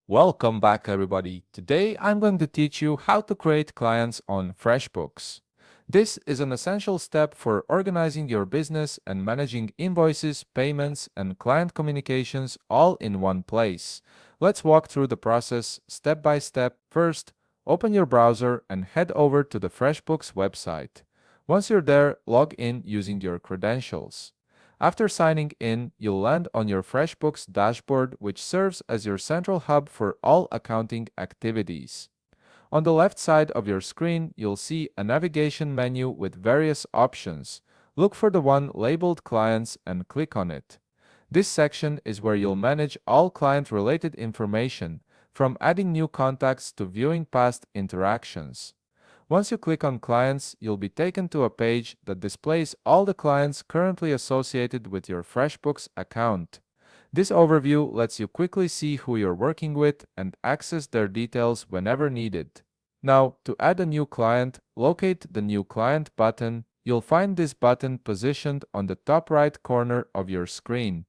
Welcome back, everybody. Today, I'm going to teach you how to create clients on Freshbooks. This is an essential step for organizing your business and managing invoices, payments, and client communications all in one place. Let's walk through the process step by step. First, open your browser and head over to the Freshbooks website. Once you're there, log in using your credentials. After signing in, you'll land on your FreshBooks dashboard, which serves as your central hub for all accounting activities. On the left side of your screen, you'll see a navigation menu with various options. Look for the one labeled Clients and click on it. This section is where you'll manage all client-related information, from adding new contacts to viewing past interactions. Once you click on Clients, you'll be taken to a page that displays all the clients currently associated with your FreshBooks account. This overview lets you quickly see who you're working with and access their details whenever needed. Now, to add a new client, locate the New Client button. You'll find this button positioned on the top right corner of your screen.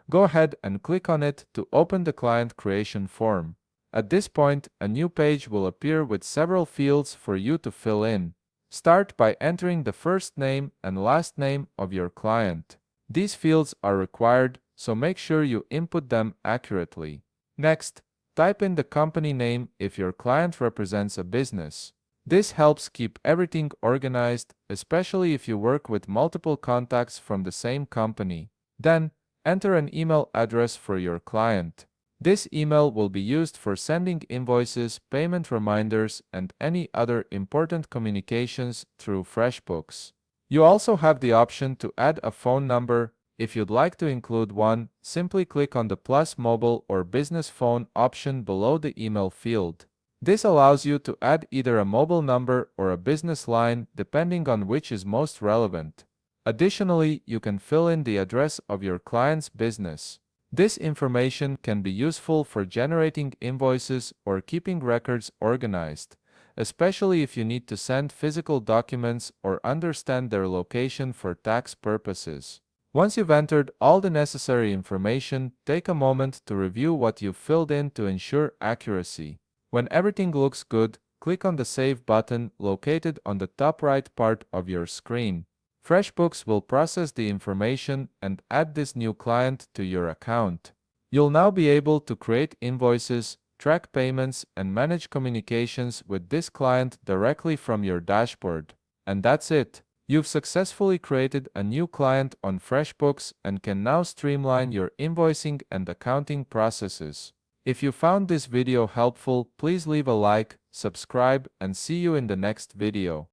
Go ahead and click on it to open the client creation form. At this point, a new page will appear with several fields for you to fill in. Start by entering the first name and last name of your client. These fields are required, so make sure you input them accurately. Next, type in the company name if your client represents a business. This helps keep everything organized, especially if you work with multiple contacts from the same company. Then, enter an email address for your client. This email will be used for sending invoices, payment reminders, and any other important communications through FreshBooks. You also have the option to add a phone number. If you'd like to include one, simply click on the plus mobile or business phone option below the email field. This allows you to add either a mobile number or a business line, depending on which is most relevant. Additionally, you can fill in the address of your client's business. This information can be useful for generating invoices or keeping records organized, especially if you need to send physical documents or understand their location for tax purposes. Once you've entered all the necessary information, take a moment to review what you've filled in to ensure accuracy. When everything looks good, click on the Save button located on the top right part of your screen. FreshBooks will process the information and add this new client to your account. You'll now be able to create invoices, track payments, and manage communications with this client directly from your dashboard. And that's it. You've successfully created a new client on FreshBooks and can now streamline your invoicing and accounting processes. If you found this video helpful, please leave a like, subscribe, and see you in the next video.